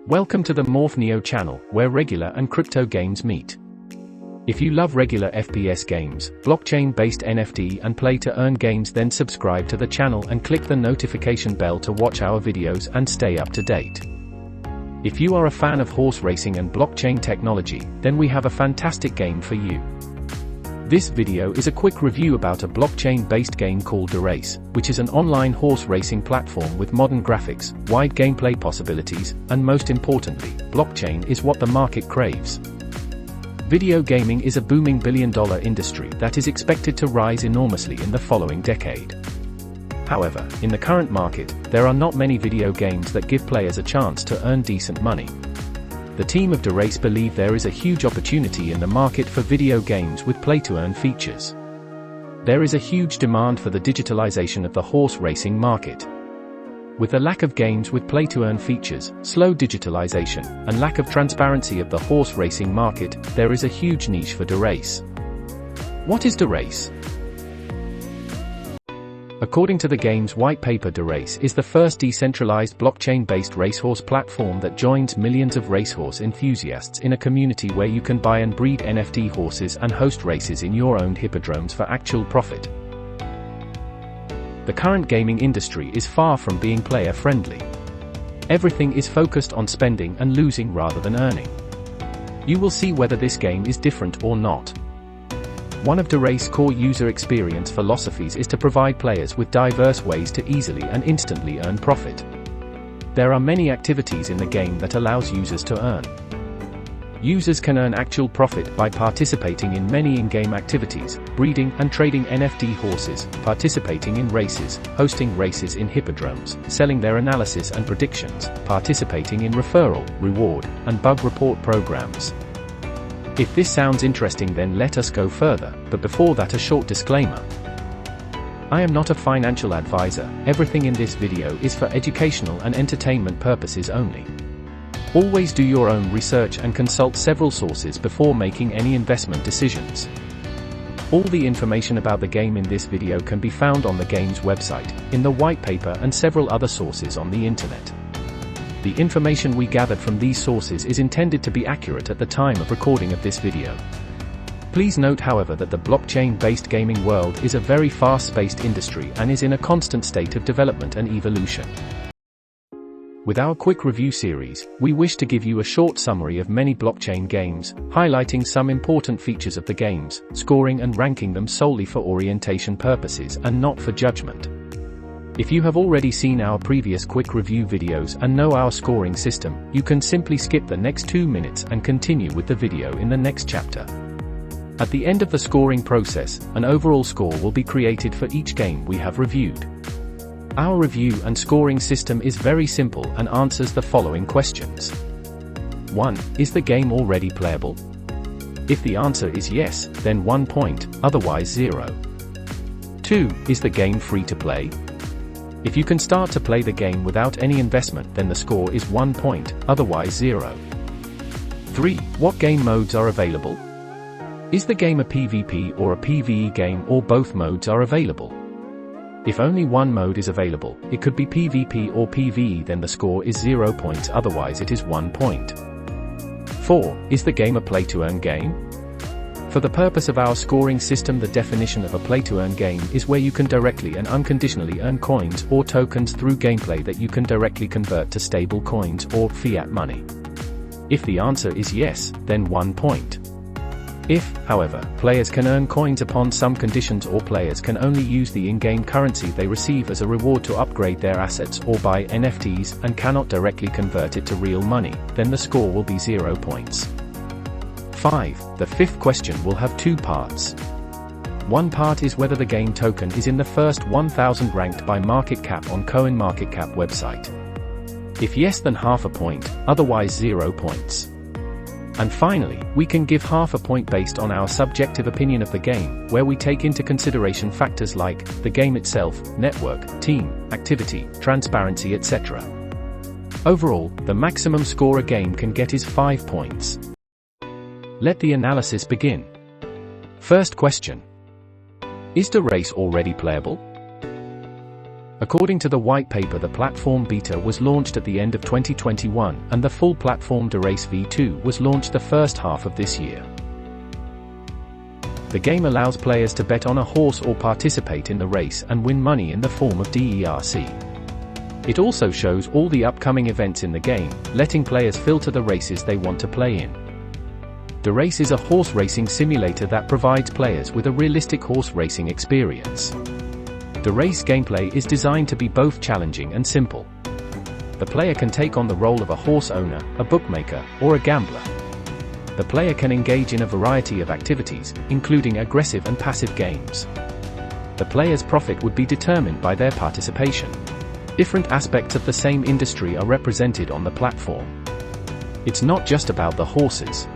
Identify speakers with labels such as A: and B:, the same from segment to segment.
A: Welcome to the Morph Neo channel, where regular and crypto games meet. If you love regular FPS games, blockchain-based NFT and play-to-earn games, then subscribe to the channel and click the notification bell to watch our videos and stay up to date. If you are a fan of horse racing and blockchain technology, then we have a fantastic game for you. This video is a quick review about a blockchain-based game called DeRace, which is an online horse racing platform with modern graphics, wide gameplay possibilities, and most importantly, blockchain is what the market craves. Video gaming is a booming billion-dollar industry that is expected to rise enormously in the following decade. However, in the current market, there are not many video games that give players a chance to earn decent money. The team of DeRace believe there is a huge opportunity in the market for video games with play-to-earn features. There is a huge demand for the digitalization of the horse racing market. With the lack of games with play-to-earn features, slow digitalization, and lack of transparency of the horse racing market, there is a huge niche for DeRace. What is DeRace? According to the game's white paper, DeRace is the first decentralized blockchain-based racehorse platform that joins millions of racehorse enthusiasts in a community where you can buy and breed NFT horses and host races in your own hippodromes for actual profit. The current gaming industry is far from being player-friendly. Everything is focused on spending and losing rather than earning. You will see whether this game is different or not. One of DeRace's core user experience philosophies is to provide players with diverse ways to easily and instantly earn profit. There are many activities in the game that allows users to earn. Users can earn actual profit by participating in many in-game activities, breeding and trading NFT horses, participating in races, hosting races in hippodromes, selling their analysis and predictions, participating in referral, reward, and bug report programs. If this sounds interesting, then let us go further, but before that, a short disclaimer. I am not a financial advisor. Everything in this video is for educational and entertainment purposes only. Always do your own research and consult several sources before making any investment decisions. All the information about the game in this video can be found on the game's website, in the white paper, and several other sources on the internet. The information we gathered from these sources is intended to be accurate at the time of recording of this video. Please note, however, that the blockchain-based gaming world is a very fast-paced industry and is in a constant state of development and evolution. With our quick review series, we wish to give you a short summary of many blockchain games, highlighting some important features of the games, scoring and ranking them solely for orientation purposes and not for judgment. If you have already seen our previous quick review videos and know our scoring system, you can simply skip the next 2 minutes and continue with the video in the next chapter. At the end of the scoring process, an overall score will be created for each game we have reviewed. Our review and scoring system is very simple and answers the following questions. 1. Is the game already playable? If the answer is yes, then 1 point, otherwise 0. 2. Is the game free to play? If you can start to play the game without any investment, then the score is 1 point, otherwise 0. 3. What game modes are available? Is the game a PvP or a PvE game, or both modes are available? If only one mode is available, it could be PvP or PvE, then the score is 0 points, otherwise it is 1 point. 4. Is the game a play-to-earn game? For the purpose of our scoring system, the definition of a play-to-earn game is where you can directly and unconditionally earn coins or tokens through gameplay that you can directly convert to stable coins or fiat money. If the answer is yes, then 1 point. If, however, players can earn coins upon some conditions, or players can only use the in-game currency they receive as a reward to upgrade their assets or buy NFTs and cannot directly convert it to real money, then the score will be 0 points. 5. The fifth question will have 2 parts. One part is whether the game token is in the first 1,000 ranked by market cap on CoinMarketCap website. If yes, then half a point, otherwise 0 points. And finally, we can give half a point based on our subjective opinion of the game, where we take into consideration factors like the game itself, network, team, activity, transparency, etc. Overall, the maximum score a game can get is 5 points. Let the analysis begin. First question. Is DeRace already playable? According to the white paper, the platform beta was launched at the end of 2021, and the full platform DeRace V2 was launched the first half of this year. The game allows players to bet on a horse or participate in the race and win money in the form of DERC. It also shows all the upcoming events in the game, letting players filter the races they want to play in. DeRace is a horse racing simulator that provides players with a realistic horse racing experience. DeRace gameplay is designed to be both challenging and simple. The player can take on the role of a horse owner, a bookmaker, or a gambler. The player can engage in a variety of activities, including aggressive and passive games. The player's profit would be determined by their participation. Different aspects of the same industry are represented on the platform. It's not just about the horses.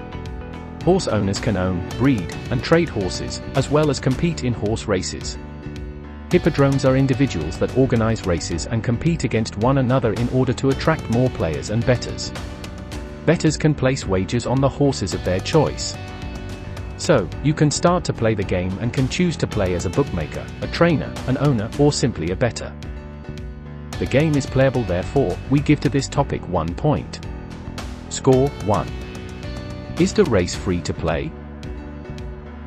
A: Horse owners can own, breed, and trade horses, as well as compete in horse races. Hippodromes are individuals that organize races and compete against one another in order to attract more players and bettors. Bettors can place wagers on the horses of their choice. So, you can start to play the game and can choose to play as a bookmaker, a trainer, an owner, or simply a bettor. The game is playable, therefore, we give to this topic 1 point. Score: 1. Is DeRace free to play?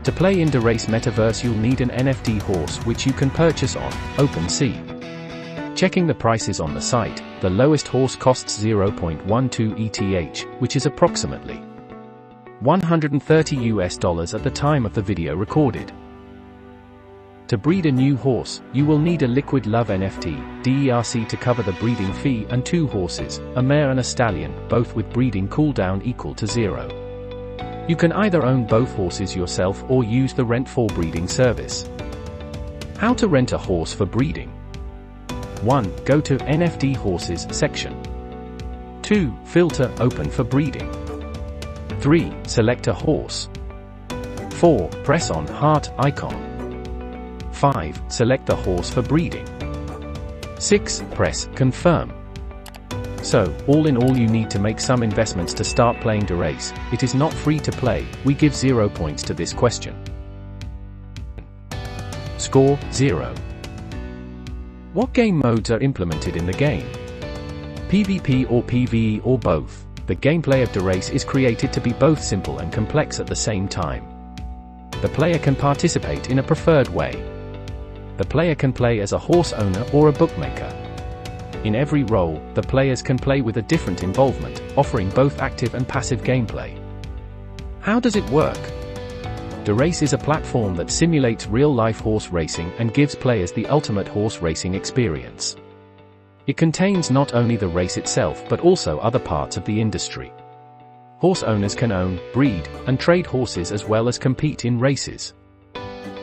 A: To play in DeRace Metaverse, you'll need an NFT horse which you can purchase on OpenSea. Checking the prices on the site, the lowest horse costs 0.12 ETH, which is approximately $130 at the time of the video recorded. To breed a new horse, you will need a Liquid Love NFT, DERC to cover the breeding fee, and 2 horses, a mare and a stallion, both with breeding cooldown equal to 0. You can either own both horses yourself or use the rent for breeding service. How to rent a horse for breeding? 1. Go to NFT Horses section. 2. Filter Open for breeding. 3. Select a horse. 4. Press on heart icon. 5. Select the horse for breeding. 6. Press Confirm. So, all in all, you need to make some investments to start playing DeRace. It is not free to play. We give 0 points to this question. Score: 0. What game modes are implemented in the game? PvP or PvE or both? The gameplay of DeRace is created to be both simple and complex at the same time. The player can participate in a preferred way. The player can play as a horse owner or a bookmaker. In every role, the players can play with a different involvement, offering both active and passive gameplay. How does it work? DeRace is a platform that simulates real-life horse racing and gives players the ultimate horse racing experience. It contains not only the race itself but also other parts of the industry. Horse owners can own, breed, and trade horses as well as compete in races.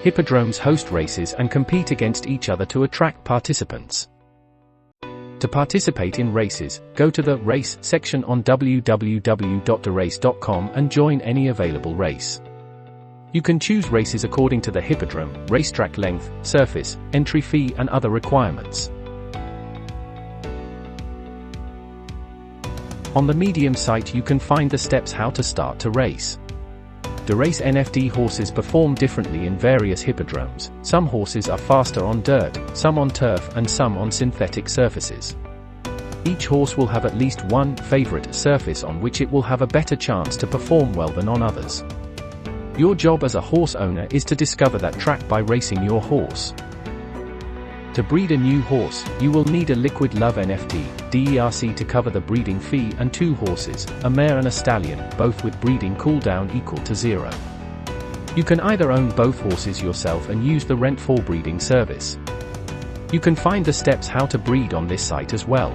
A: Hippodromes host races and compete against each other to attract participants. To participate in races, go to the Race section on www.derace.com and join any available race. You can choose races according to the hippodrome, racetrack length, surface, entry fee, and other requirements. On the Medium site you can find the steps how to start to race. DeRace NFT horses perform differently in various hippodromes. Some horses are faster on dirt, some on turf, and some on synthetic surfaces. Each horse will have at least one favorite surface on which it will have a better chance to perform well than on others. Your job as a horse owner is to discover that track by racing your horse. To breed a new horse, you will need a Liquid Love NFT, DERC to cover the breeding fee, and 2 horses, a mare and a stallion, both with breeding cooldown equal to 0. You can either own both horses yourself and use the rent for breeding service. You can find the steps how to breed on this site as well.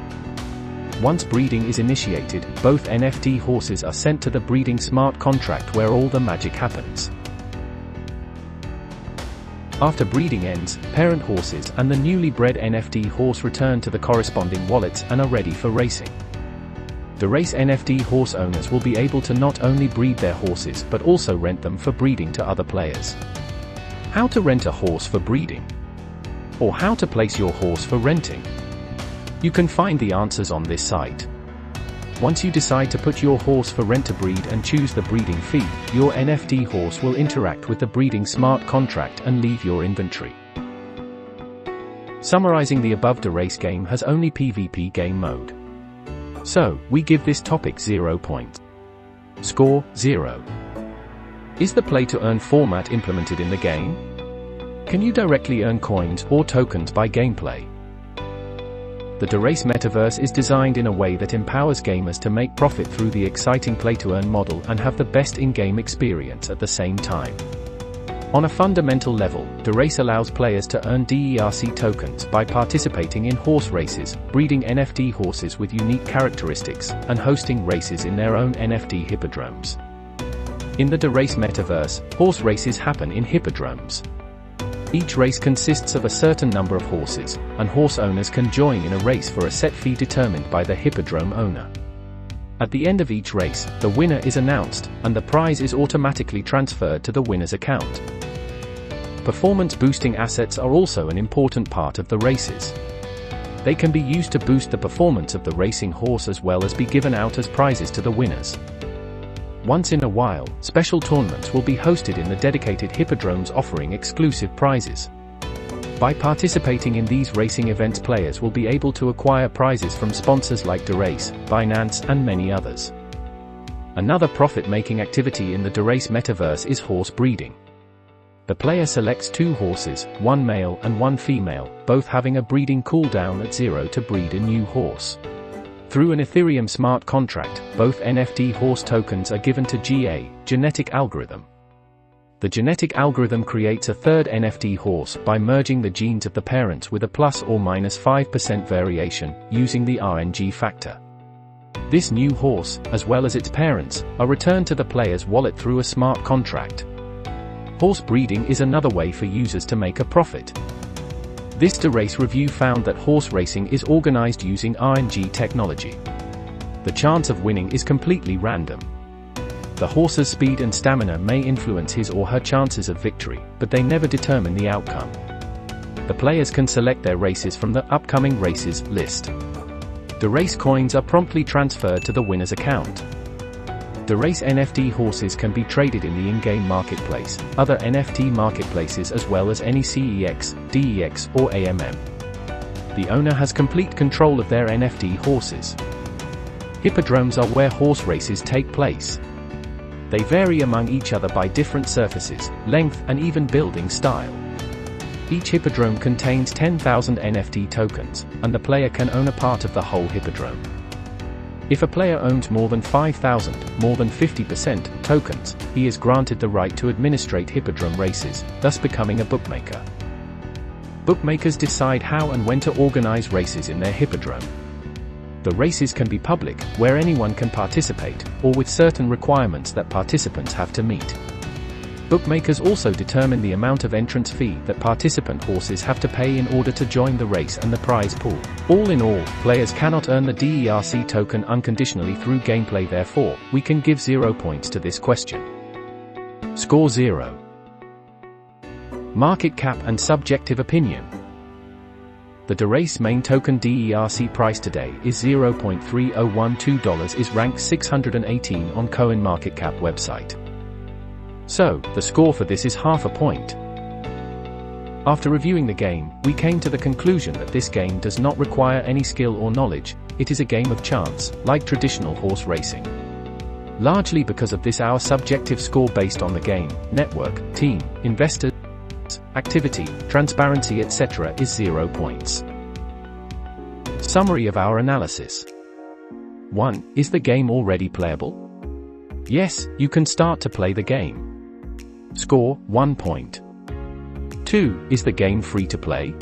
A: Once breeding is initiated, both NFT horses are sent to the breeding smart contract where all the magic happens. After breeding ends, parent horses and the newly bred NFT horse return to the corresponding wallets and are ready for racing. DeRace NFT horse owners will be able to not only breed their horses but also rent them for breeding to other players. How to rent a horse for breeding? Or how to place your horse for renting? You can find the answers on this site. Once you decide to put your horse for rent to breed and choose the breeding fee, your NFT horse will interact with the breeding smart contract and leave your inventory. Summarizing the above DeRace game has only PvP game mode. So, we give this topic 0 points. Score, 0. Is the play-to-earn format implemented in the game? Can you directly earn coins or tokens by gameplay? The DeRace metaverse is designed in a way that empowers gamers to make profit through the exciting play-to-earn model and have the best in-game experience at the same time. On a fundamental level, DeRace allows players to earn DERC tokens by participating in horse races, breeding NFT horses with unique characteristics, and hosting races in their own NFT hippodromes. In the DeRace metaverse, horse races happen in hippodromes. Each race consists of a certain number of horses, and horse owners can join in a race for a set fee determined by the hippodrome owner. At the end of each race, the winner is announced, and the prize is automatically transferred to the winner's account. Performance-boosting assets are also an important part of the races. They can be used to boost the performance of the racing horse as well as be given out as prizes to the winners. Once in a while, special tournaments will be hosted in the dedicated hippodromes offering exclusive prizes. By participating in these racing events, players will be able to acquire prizes from sponsors like DeRace, Binance, and many others. Another profit-making activity in the DeRace metaverse is horse breeding. The player selects 2 horses, one male and one female, both having a breeding cooldown at 0 to breed a new horse. Through an Ethereum smart contract, both NFT horse tokens are given to GA, genetic algorithm. The genetic algorithm creates a third NFT horse by merging the genes of the parents with a plus or minus 5% variation, using the RNG factor. This new horse, as well as its parents, are returned to the player's wallet through a smart contract. Horse breeding is another way for users to make a profit. This DeRace review found that horse racing is organized using RNG technology. The chance of winning is completely random. The horse's speed and stamina may influence his or her chances of victory, but they never determine the outcome. The players can select their races from the upcoming races list. DeRace coins are promptly transferred to the winner's account. DeRace NFT horses can be traded in the in-game marketplace, other NFT marketplaces as well as any CEX, DEX or AMM. The owner has complete control of their NFT horses. Hippodromes are where horse races take place. They vary among each other by different surfaces, length and even building style. Each hippodrome contains 10,000 NFT tokens, and the player can own a part of the whole hippodrome. If a player owns more than 5,000, more than 50% tokens, he is granted the right to administrate hippodrome races, thus becoming a bookmaker. Bookmakers decide how and when to organize races in their hippodrome. The races can be public, where anyone can participate, or with certain requirements that participants have to meet. Bookmakers also determine the amount of entrance fee that participant horses have to pay in order to join the race and the prize pool. All in all, players cannot earn the DERC token unconditionally through gameplay, therefore, we can give 0 points to this question. Score 0. Market cap and subjective opinion. The DeRace main token DERC price today is $0.3012 is ranked 618 on CoinMarketCap website. So, the score for this is half a point. After reviewing the game, we came to the conclusion that this game does not require any skill or knowledge, it is a game of chance, like traditional horse racing. Largely because of this, our subjective score based on the game, network, team, investors, activity, transparency etc. is 0 points. Summary of our analysis. 1. Is the game already playable? Yes, you can start to play the game. Score, 1 point. 2. Is the game free to play?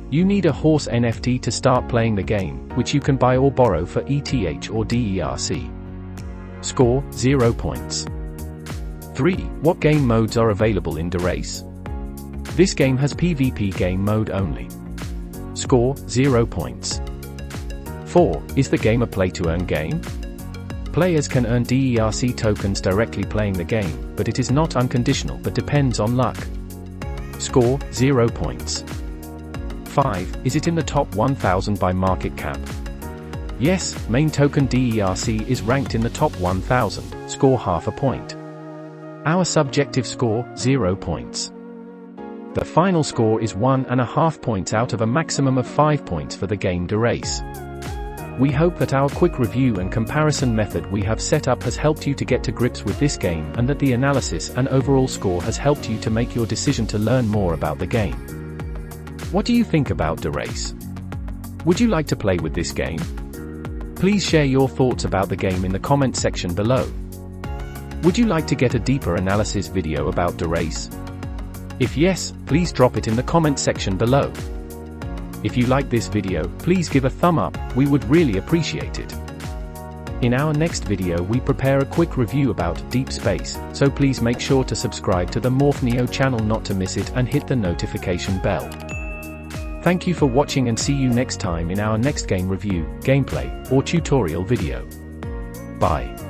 A: You need a horse NFT to start playing the game, which you can buy or borrow for ETH or DERC. Score, 0 points. 3. What game modes are available in DeRace? This game has PvP game mode only. Score, 0 points. 4. Is the game a play-to-earn game? Players can earn DERC tokens directly playing the game, but it is not unconditional but depends on luck. Score, 0 points. 5. Is it in the top 1000 by market cap? Yes, main token DERC is ranked in the top 1000, score half a point. Our subjective score, 0 points. The final score is 1.5 points out of a maximum of 5 points for the game DeRace. We hope that our quick review and comparison method we have set up has helped you to get to grips with this game, and that the analysis and overall score has helped you to make your decision to learn more about the game. What do you think about DeRace? Would you like to play with this game? Please share your thoughts about the game in the comment section below. Would you like to get a deeper analysis video about DeRace? If yes, please drop it in the comment section below. If you like this video, please give a thumb up, we would really appreciate it. In our next video we prepare a quick review about Deep Space, so please make sure to subscribe to the Morphneo channel not to miss it and hit the notification bell. Thank you for watching and see you next time in our next game review, gameplay, or tutorial video. Bye.